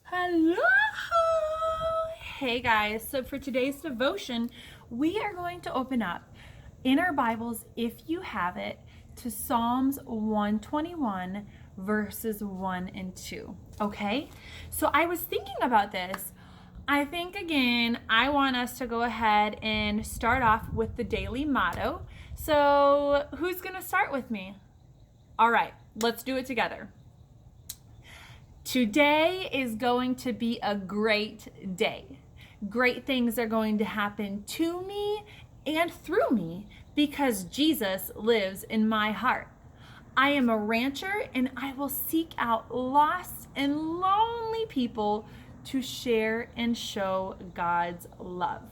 Hello! Hey guys, so for today's devotion, we are going to open up in our Bibles, if you have it, to Psalms 121, verses 1 and 2. Okay? So I was thinking about this. I think, again, I want us to go ahead and start off with the daily motto. So who's going to start with me? All right, let's do it together. Today is going to be a great day. Great things are going to happen to me and through me because Jesus lives in my heart. I am a rancher and I will seek out lost and lonely people to share and show God's love.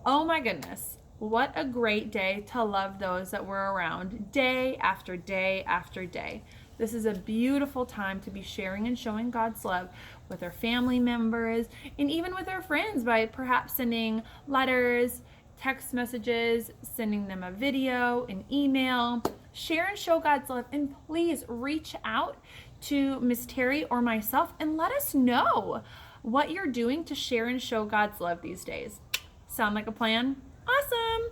Oh my goodness, what a great day to love those that we're around day after day after day. This is a beautiful time to be sharing and showing God's love with our family members and even with our friends by perhaps sending letters, text messages, sending them a video, an email. Share and show God's love, and please reach out to Miss Terry or myself and let us know what you're doing to share and show God's love these days. Sound like a plan? Awesome.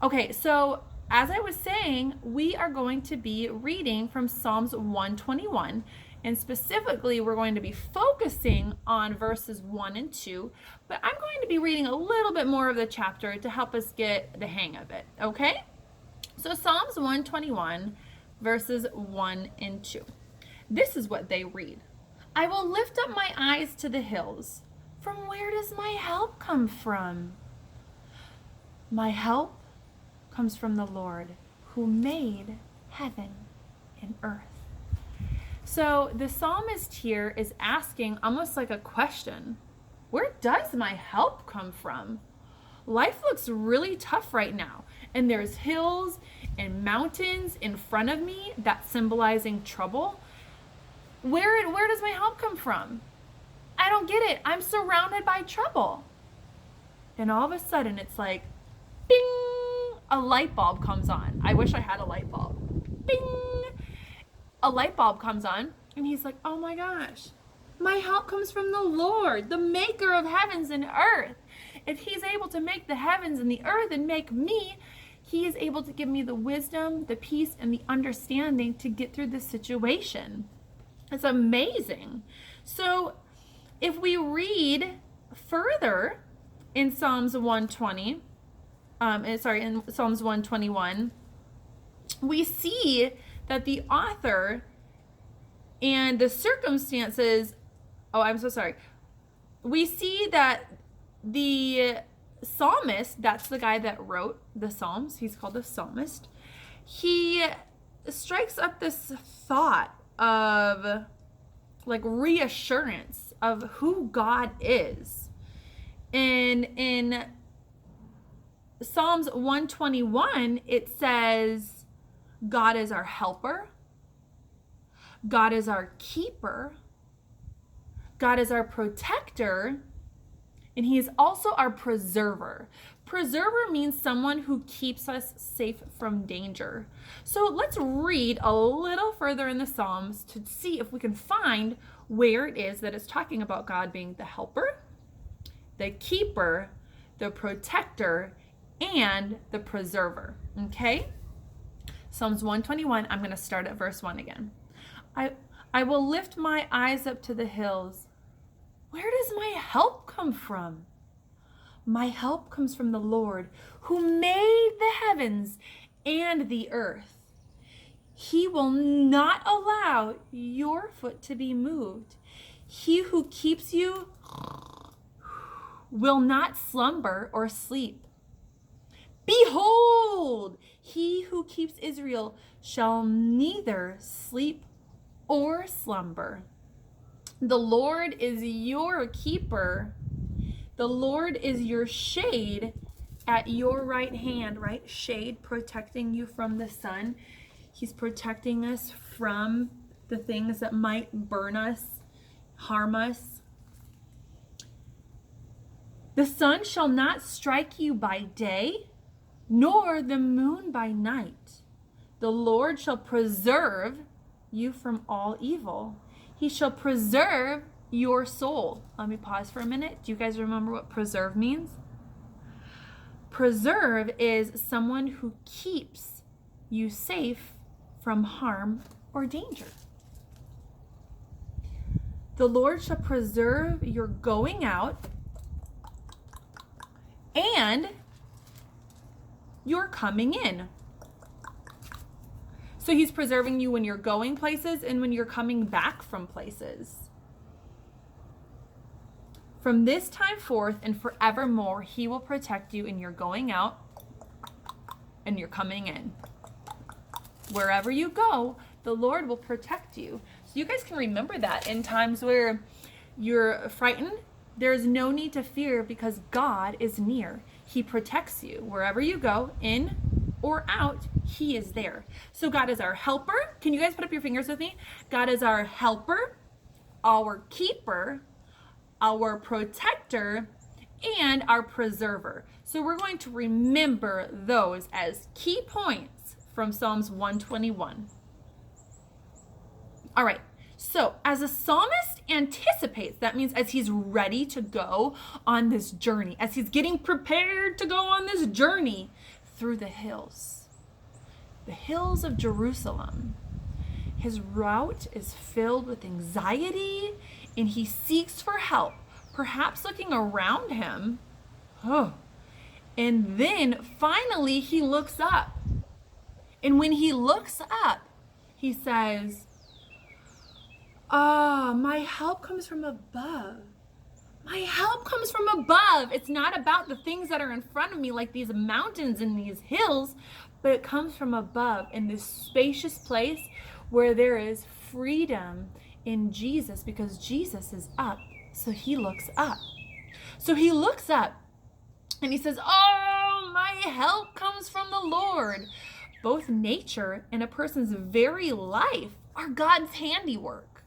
Okay, so as I was saying, we are going to be reading from Psalms 121, and specifically we're going to be focusing on verses 1 and 2, but I'm going to be reading a little bit more of the chapter to help us get the hang of it, okay? So Psalms 121, verses 1 and 2. This is what they read. I will lift up my eyes to the hills. From where does my help come from? My help comes from the Lord who made heaven and earth. So the psalmist here is asking almost like a question. Where does my help come from? Life looks really tough right now, and there's hills and mountains in front of me that's symbolizing trouble. Where does my help come from? I don't get it. I'm surrounded by trouble. And all of a sudden it's like, bing! A light bulb comes on. I wish I had a light bulb. Bing! A light bulb comes on, and he's like, oh my gosh, my help comes from the Lord, the maker of heavens and earth. If he's able to make the heavens and the earth and make me, he is able to give me the wisdom, the peace, and the understanding to get through this situation. It's amazing. So if we read further in Psalms 120, in Psalms 121, we see that the author and the circumstances, we see that the psalmist, that's the guy that wrote the Psalms, he's called the psalmist, he strikes up this thought of like reassurance of who God is. And in Psalms 121, it says, God is our helper. God is our keeper. God is our protector. And he is also our preserver. Preserver means someone who keeps us safe from danger. So let's read a little further in the Psalms to see if we can find where it is that it's talking about God being the helper, the keeper, the protector, and the preserver. Okay? Psalms 121, I'm going to start at verse 1 again. I will lift my eyes up to the hills. Where does my help come from? My help comes from the Lord who made the heavens and the earth. He will not allow your foot to be moved. He who keeps you will not slumber or sleep. Behold, he who keeps Israel shall neither sleep or slumber. The Lord is your keeper. The Lord is your shade at your right hand, right? Shade protecting you from the sun. He's protecting us from the things that might burn us, harm us. The sun shall not strike you by day, nor the moon by night. The Lord shall preserve you from all evil. He shall preserve your soul. Let me pause for a minute. Do you guys remember what preserve means? Preserve is someone who keeps you safe from harm or danger. The Lord shall preserve your going out and your coming in. So he's preserving you when you're going places and when you're coming back from places. From this time forth and forevermore, he will protect you in your going out and your coming in. Wherever you go, the Lord will protect you. So you guys can remember that in times where you're frightened, there's no need to fear because God is near. He protects you. Wherever you go, in or out, he is there. So God is our helper. Can you guys put up your fingers with me? God is our helper, our keeper, our protector, and our preserver. So we're going to remember those as key points from Psalms 121. All right, so as a psalmist anticipates, that means as he's ready to go on this journey, as he's getting prepared to go on this journey through the hills of Jerusalem, his route is filled with anxiety and he seeks for help, perhaps looking around him. And then finally he looks up. And when he looks up, he says, my help comes from above. My help comes from above. It's not about the things that are in front of me, like these mountains and these hills, but it comes from above in this spacious place where there is freedom in Jesus because Jesus is up. So he looks up. So he looks up and he says, my help comes from the Lord. Both nature and a person's very life are God's handiwork.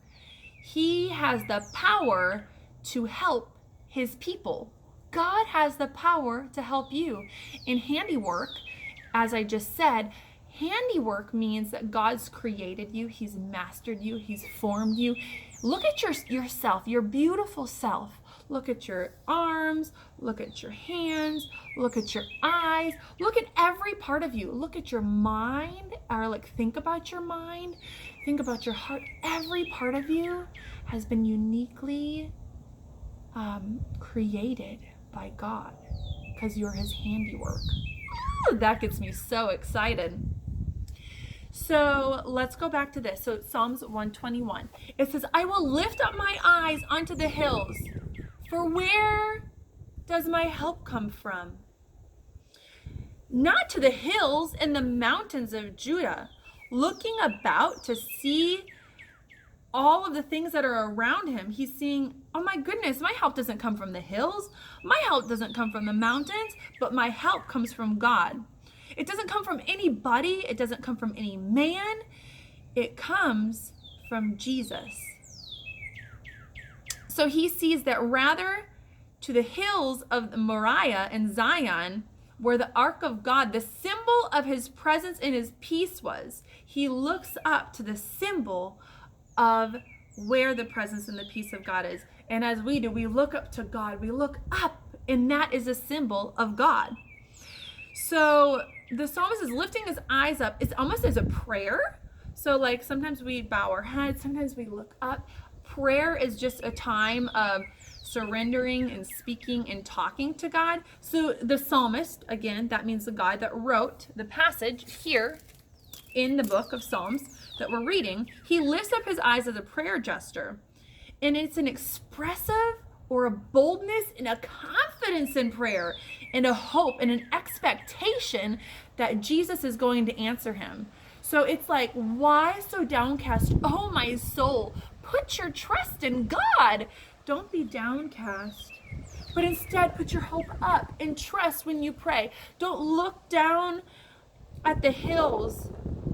He has the power to help his people. God has the power to help you. In handiwork, as I just said, handiwork means that God's created you, he's mastered you, he's formed you. Look at yourself, your beautiful self. Look at your arms, look at your hands, look at your eyes, look at every part of you. Look at your mind, or think about your mind, think about your heart. Every part of you has been uniquely created by God because you're his handiwork. That gets me so excited. So let's go back to this. So Psalms 121. It says, I will lift up my eyes onto the hills. For where does my help come from? Not to the hills and the mountains of Judah. Looking about to see all of the things that are around him, he's seeing, oh my goodness, my help doesn't come from the hills. My help doesn't come from the mountains, but my help comes from God. It doesn't come from anybody. It doesn't come from any man. It comes from Jesus. So he sees that rather to the hills of Moriah and Zion, where the ark of God, the symbol of his presence and his peace was, he looks up to the symbol of where the presence and the peace of God is. And as we do, we look up to God. We look up, and that is a symbol of God. So the psalmist is lifting his eyes up. It's almost as a prayer. So sometimes we bow our heads, sometimes we look up. Prayer is just a time of surrendering and speaking and talking to God. So the psalmist, again, that means the guy that wrote the passage here in the book of Psalms that we're reading, he lifts up his eyes as a prayer gesture. And it's an expressive or a boldness and a confidence in prayer and a hope and an expectation that Jesus is going to answer him. So it's like, why so downcast, oh my soul? Put your trust in God. Don't be downcast, but instead put your hope up and trust when you pray. Don't look down at the hills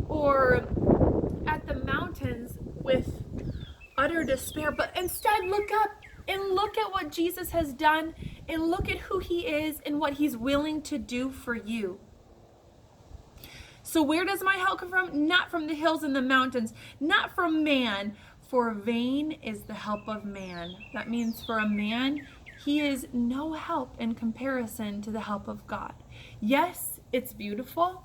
or at the mountains with utter despair, but instead look up and look at what Jesus has done and look at who he is and what he's willing to do for you. So where does my help come from? Not from the hills and the mountains, not from man, For vain is the help of man. That means for a man, he is no help in comparison to the help of God. Yes, it's beautiful.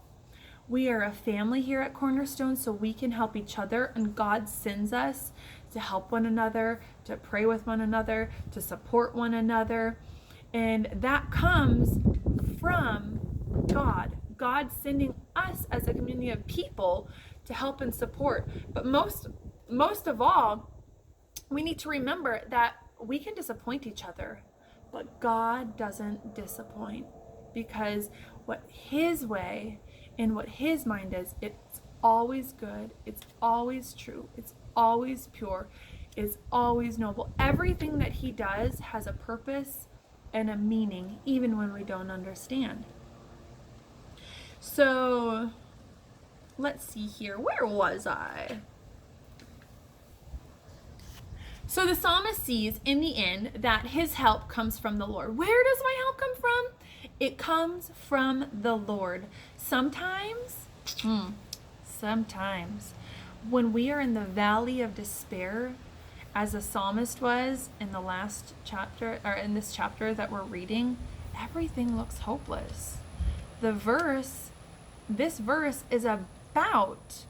We are a family here at Cornerstone, so we can help each other, and God sends us to help one another, to pray with one another, to support one another. And that comes from God. God sending us as a community of people to help and support. But most of all, we need to remember that we can disappoint each other, but God doesn't disappoint, because what His way and what His mind is, it's always good, it's always true, it's always pure, it's always noble. Everything that He does has a purpose and a meaning, even when we don't understand. So let's see here. Where was I? So the psalmist sees in the end that his help comes from the Lord. Where does my help come from? It comes from the Lord. Sometimes, when we are in the valley of despair, as the psalmist was in the last chapter, or in this chapter that we're reading, everything looks hopeless. This verse is about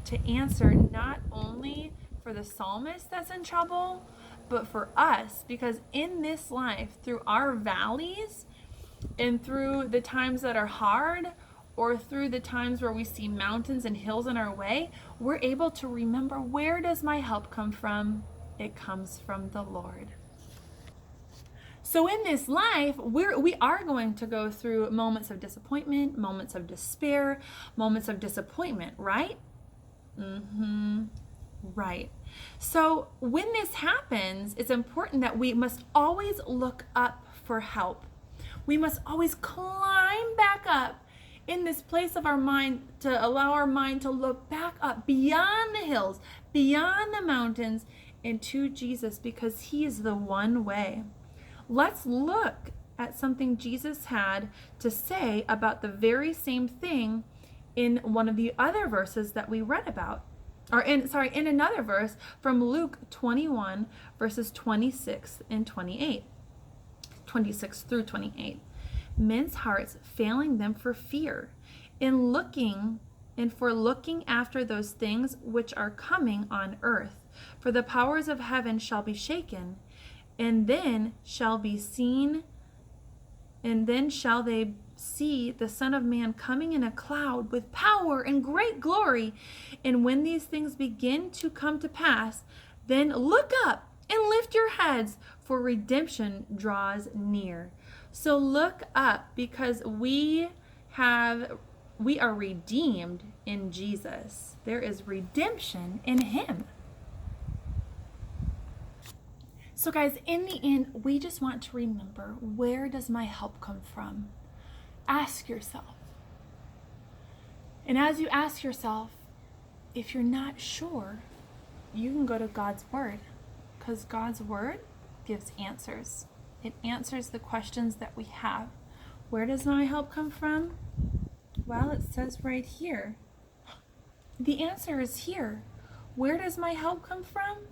to answer not only for the psalmist that's in trouble, but for us, because in this life, through our valleys and through the times that are hard, or through the times where we see mountains and hills in our way, we're able to remember, where does my help come from? It comes from the Lord. So in this life, we are going to go through moments of disappointment, moments of despair, moments of disappointment, right? Right. So when this happens, it's important that we must always look up for help. We must always climb back up in this place of our mind, to allow our mind to look back up beyond the hills, beyond the mountains, into Jesus, because He is the one way. Let's look at something Jesus had to say about the very same thing in one of the other verses that we read about. In another verse from Luke 21, verses 26 and 28. 26 through 28. Men's hearts failing them for fear, and for looking after those things which are coming on earth. For the powers of heaven shall be shaken, and then shall they see the Son of Man coming in a cloud with power and great glory. And when these things begin to come to pass, then look up and lift your heads, for redemption draws near. So look up, because we are redeemed in Jesus. There is redemption in Him. So guys, in the end, we just want to remember, where does my help come from? Ask yourself. And as you ask yourself, if you're not sure, you can go to God's Word, because God's Word gives answers. It answers the questions that we have. Where does my help come from? Well, it says right here. The answer is here. Where does my help come from?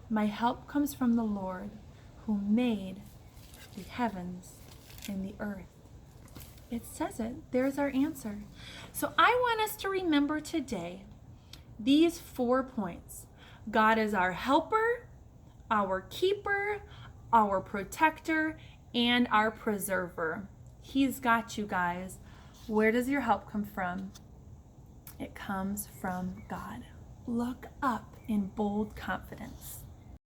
My help comes from the Lord, who made the heavens and the earth. It says it. There's our answer. So I want us to remember today these 4 points. God is our helper, our keeper, our protector, and our preserver. He's got you, guys. Where does your help come from? It comes from God. Look up in bold confidence.